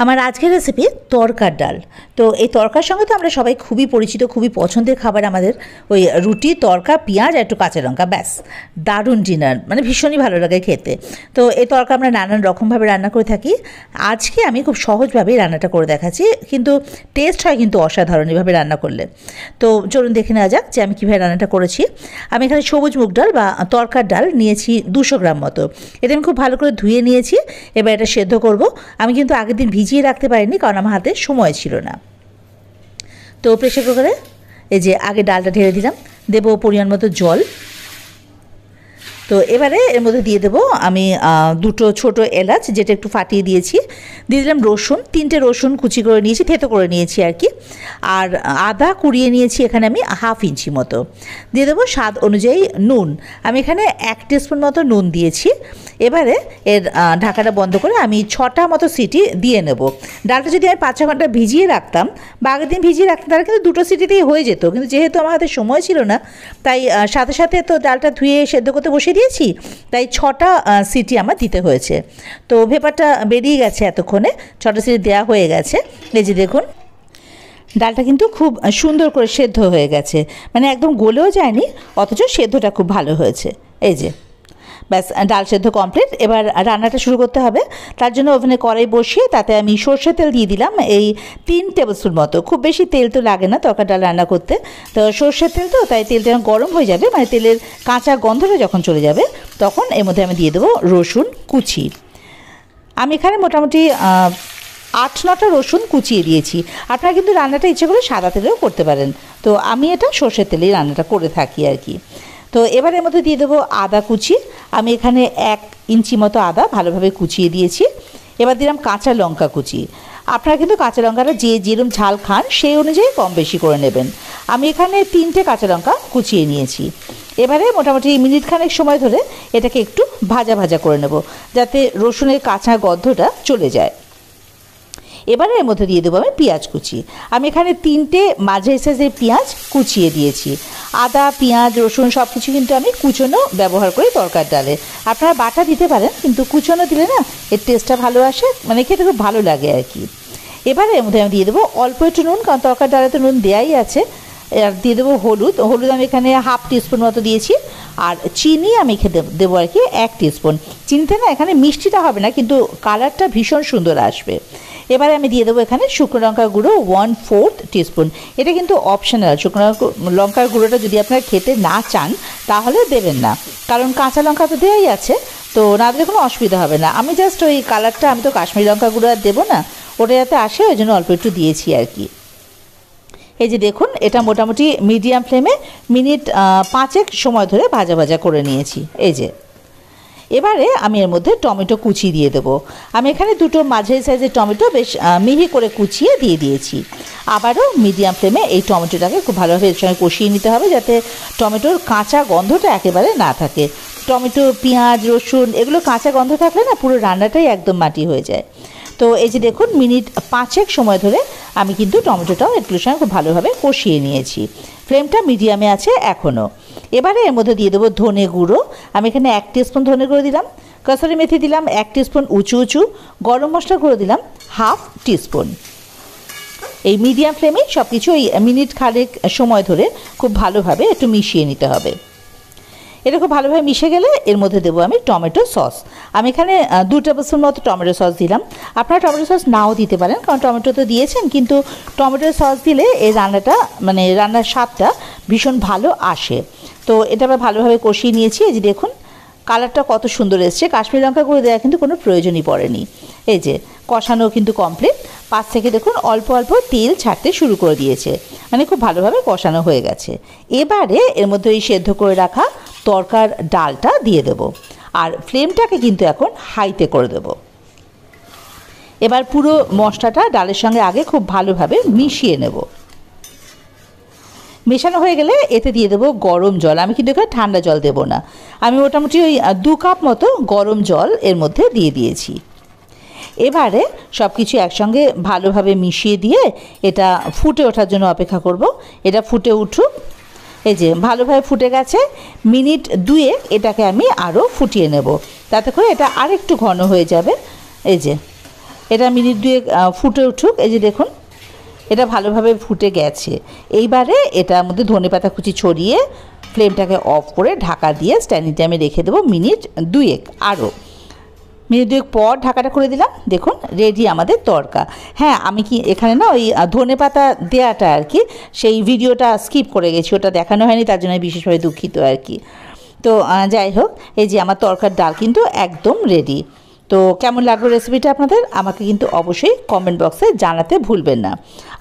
আমার আজকের রেসিপি তরকার ডাল। তো এই তরকার সঙ্গে তো আমরা সবাই খুবই পরিচিত, খুবই পছন্দের খাবার আমাদের ওই রুটি, তরকা, পেঁয়াজ আর একটু কাঁচা লঙ্কা, ব্যাস দারুণ ডিনার, মানে ভীষণই ভালো লাগে খেতে। তো এই তরকা আমরা নানান রকমভাবে রান্না করে থাকি। আজকে আমি খুব সহজভাবেই রান্নাটা করে দেখাচ্ছি, কিন্তু টেস্ট হয় কিন্তু অসাধারণ এভাবে রান্না করলে। তো চলুন দেখে নেওয়া যাক যে আমি কীভাবে রান্নাটা করেছি। আমি এখানে সবুজ মুগ ডাল বা তরকার ডাল নিয়েছি 200 গ্রাম মতো। এটা আমি খুব ভালো করে ধুয়ে নিয়েছি। এবার এটা সেদ্ধ করব। আমি কিন্তু আগের দিন ভিজিয়ে রাখতে পারিনি, কারণ আমার হাতে সময় ছিল না। তো প্রেসার কুকারে এই যে আগে ডালটা ঢেলে দিলাম, দেবো পরিমাণ মতো জল। তো এবারে এর মধ্যে দিয়ে দেবো আমি দুটো ছোটো এলাচ, যেটা একটু ফাটিয়ে দিয়েছি। দিয়ে দিলাম রসুন, 3টে রসুন কুচি করে নিয়েছি, থেতো করে নিয়েছি আর কি। আর আদা কুড়িয়ে নিয়েছি এখানে আমি 1/2 ইঞ্চি মতো। দিয়ে দেবো স্বাদ অনুযায়ী নুন, আমি এখানে 1 টিস্পুন মতো নুন দিয়েছি। এবারে এর ঢাকাটা বন্ধ করে আমি 6টা মতো সিটি দিয়ে নেব। ডালটা যদি আমি 5-6 ঘন্টা ভিজিয়ে রাখতাম বা আগের দিন ভিজিয়ে রাখতাম, তাহলে কিন্তু 2টো সিটিতেই হয়ে যেত। কিন্তু যেহেতু আমার হাতে সময় ছিল না, তাই সাথে সাথে তো ডালটা ধুয়ে সেদ্ধ করতে বসিয়ে দিয়েছি, তাই 6টা সিটি আমার দিতে হয়েছে। তো ভেপারটা বেরিয়ে গেছে এতক্ষণে, 6টা সিটি দেওয়া হয়ে গেছে। এই যে দেখুন, ডালটা কিন্তু খুব সুন্দর করে সেদ্ধ হয়ে গেছে, মানে একদম গলেও যায়নি, অথচ সেদ্ধটা খুব ভালো হয়েছে। এই যে ব্যাস, ডাল সেদ্ধ কমপ্লিট। এবার রান্নাটা শুরু করতে হবে। তার জন্য ওভেনে কড়াই বসিয়ে তাতে আমি সর্ষের তেল দিয়ে দিলাম এই 3 টেবিলস্পুন মতো। খুব বেশি তেল তো লাগে না তরকার ডাল রান্না করতে, তো সর্ষের তেল তো, তাই তেলটা গরম হয়ে যাবে, মানে তেলের কাঁচা গন্ধটা যখন চলে যাবে তখন এর মধ্যে আমি দিয়ে দেবো রসুন কুচি। আমি এখানে মোটামুটি 8-9টা রসুন কুচিয়ে দিয়েছি। আপনারা কিন্তু রান্নাটা ইচ্ছে করে সাদা তেলেও করতে পারেন, তো আমি এটা সর্ষের তেলেই রান্নাটা করে থাকি আর কি। তো এবার এর মধ্যে দিয়ে দেবো আদা কুচি। আমি এখানে 1 ইঞ্চি মতো আদা ভালোভাবে কুচিয়ে দিয়েছি। এবার দিলাম কাঁচা লঙ্কা কুচি। আপনারা কিন্তু কাঁচা লঙ্কাটা যে যেরকম ঝাল খান সেই অনুযায়ী কম বেশি করে নেবেন। আমি এখানে 3টে কাঁচা লঙ্কা কুচিয়ে নিয়েছি। এবারে মোটামুটি মিনিটখানেক সময় ধরে এটাকে একটু ভাজা ভাজা করে নেব, যাতে রসুনের কাঁচা গন্ধটা চলে যায়। এবারে এর মধ্যে দিয়ে দেবো আমি পেঁয়াজ কুচি। আমি এখানে 3টে মাঝারি সাইজের পেঁয়াজ কুচিয়ে দিয়েছি। আদা, পেঁয়াজ, রসুন সব কিছু কিন্তু আমি কুচোনো ব্যবহার করি তরকার ডালে। আপনারা বাটা দিতে পারেন, কিন্তু কুচোনো দিলে না এর টেস্টটা ভালো আসে, মানে খেতে খুব ভালো লাগে আর কি। এবারে এর মধ্যে আমি দিয়ে দেবো অল্প একটু নুন, কারণ তরকার ডালে তো নুন দেওয়াই আছে। আর দিয়ে দেবো হলুদ। হলুদ আমি এখানে 1/2 টিস্পুন মতো দিয়েছি। আর চিনি আমি খেতে দেবো আর কি 1 টিস্পুন। চিনিতে না এখানে মিষ্টিটা হবে না, কিন্তু কালারটা ভীষণ সুন্দর আসবে। এবারে আমি দিয়ে দেবো এখানে শুকনো লঙ্কার গুঁড়ো 1/4 টিস্পুন। এটা কিন্তু অপশনাল। শুকনো লঙ্কার গুঁড়োটা যদি আপনারা খেতে না চান তাহলে দেবেন না, কারণ কাঁচা লঙ্কা তো দেওয়াই আছে, তো না দিলে কোনো অসুবিধা হবে না। আমি জাস্ট ওই কালারটা, আমি তো কাশ্মীরি লঙ্কার গুঁড়ো আর দেবো না, ওটা যাতে আসে ওই জন্য অল্প একটু দিয়েছি আর কি। এই যে দেখুন, এটা মোটামুটি মিডিয়াম ফ্লেমে মিনিট 5 সময় ধরে ভাজা ভাজা করে নিয়েছি। এই যে এবারে আমি এর মধ্যে টমেটো কুচি দিয়ে দেবো। আমি এখানে 2টো মাঝারি সাইজের টমেটো বেশ মিহি করে কুচিয়ে দিয়ে দিয়েছি। আবারও মিডিয়াম ফ্লেমে এই টমেটোটাকে খুব ভালোভাবে এর সঙ্গে কষিয়ে নিতে হবে, যাতে টমেটোর কাঁচা গন্ধটা একেবারে না থাকে। টমেটো, পেঁয়াজ, রসুন এগুলো কাঁচা গন্ধ থাকলে না পুরো রান্নাটাই একদম মাটি হয়ে যায়। তো এই যে দেখুন, মিনিট 5 সময় ধরে আমি কিন্তু টমেটোটাও এগুলোর সঙ্গে খুব ভালোভাবে কষিয়ে নিয়েছি। ফ্লেমটা মিডিয়ামে আছে এখনও। এবারে এর মধ্যে দিয়ে দেবো ধনে গুঁড়ো। আমি এখানে 1 টিস্পুন ধনে গুঁড়ো দিলাম। কসুরি মেথি দিলাম 1 টিস্পুন উঁচু উঁচু। গরম মশলা গুঁড়ো দিলাম 1/2 টিস্পুন। এই মিডিয়াম ফ্লেমে সব কিছু ওই মিনিট খানেক সময় ধরে খুব ভালোভাবে একটু মিশিয়ে নিতে হবে। এটা খুব ভালোভাবে মিশে গেলে এর মধ্যে দেবো আমি টমেটো সস। আমি এখানে 2 টেবিলস্পুন মতো টমেটো সস দিলাম। আপনারা টমেটো সস নাও দিতে পারেন, কারণ টমেটো তো দিয়েছেন, কিন্তু টমেটো সস দিলে এই রান্নাটা, মানে রান্নার স্বাদটা ভীষণ ভালো আসে। তো এটা আবার ভালোভাবে কষিয়ে নিয়েছি। এই যে দেখুন, কালারটা কত সুন্দর এসছে। কাশ্মীরি লঙ্কা গুঁড়ো দেওয়া কিন্তু কোনো প্রয়োজনই পড়েনি। এই যে কষানো কিন্তু কমপ্লিট। 5 থেকে দেখুন অল্প অল্প তেল ছাড়তে শুরু করে দিয়েছে, মানে খুব ভালোভাবে কষানো হয়ে গেছে। এবারে এর মধ্যে এই সেদ্ধ করে রাখা তরকার ডালটা দিয়ে দেব, আর ফ্লেমটাকে কিন্তু এখন হাইতে করে দেব। এবার পুরো মশলাটা ডালের সঙ্গে আগে খুব ভালোভাবে মিশিয়ে নেব। মেশানো হয়ে গেলে এতে দিয়ে দেবো গরম জল। আমি কিন্তু এখানে ঠান্ডা জল দেবো না। আমি মোটামুটি ওই 2 কাপ মতো গরম জল এর মধ্যে দিয়ে দিয়েছি। এবারে সব কিছু একসঙ্গে ভালোভাবে মিশিয়ে দিয়ে এটা ফুটে ওঠার জন্য অপেক্ষা করব। এটা ফুটে উঠুক। এই যে ভালোভাবে ফুটে গেছে। মিনিট 2 এটাকে আমি আরও ফুটিয়ে নেব, তাতে করে এটা আরেকটু ঘন হয়ে যাবে। এই যে এটা মিনিট 2 ফুটে উঠুক। এই যে দেখুন এটা ভালোভাবে ফুটে গেছে। এইবারে এটার মধ্যে ধনেপাতা কুচি ছড়িয়ে ফ্লেমটাকে অফ করে ঢাকা দিয়ে স্ট্যান্ডিং টাইমে রেখে দেবো মিনিট 2 আরও। মিনিট 2 পর ঢাকাটা করে দিলাম। দেখুন রেডি আমাদের তড়কা। হ্যাঁ, আমি কি এখানে না ওই ধনেপাতা দেওয়াটা আর কি সেই ভিডিওটা স্কিপ করে গেছি, ওটা দেখানো হয়নি, তার জন্য বিশেষভাবে দুঃখিত আর কি। তো যাই হোক, এই যে আমার তড়কার ডাল কিন্তু একদম রেডি। তো কেমন লাগলো রেসিপিটা আপনাদের আমাকে কিন্তু অবশ্যই কমেন্ট বক্সে জানাতে ভুলবেন না।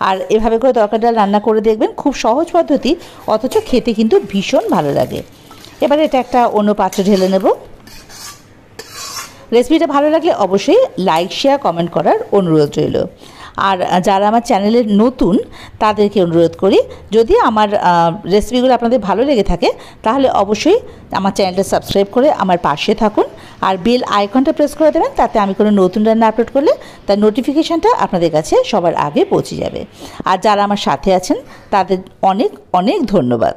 আর এভাবে করে তড়কার ডাল রান্না করে দেখবেন, খুব সহজ পদ্ধতি, অথচ খেতে কিন্তু ভীষণ ভালো লাগে। এবারে এটা একটা অন্য পাত্রে ঢেলে নেব। রেসিপিটা ভালো লাগলে অবশ্যই লাইক শেয়ার কমেন্ট করার অনুরোধ রইল। আর যারা আমার চ্যানেলের নতুন তাদেরকে অনুরোধ করি, যদি আমার রেসিপিগুলো আপনাদের ভালো লেগে থাকে তাহলে অবশ্যই আমার চ্যানেলটা সাবস্ক্রাইব করে আমার পাশে থাকুন আর বেল আইকনটা প্রেস করে দেবেন, তাতে আমি কোনো নতুন রান্না আপলোড করলে তার নোটিফিকেশানটা আপনাদের কাছে সবার আগে পৌঁছে যাবে। আর যারা আমার সাথে আছেন তাদের অনেক অনেক ধন্যবাদ।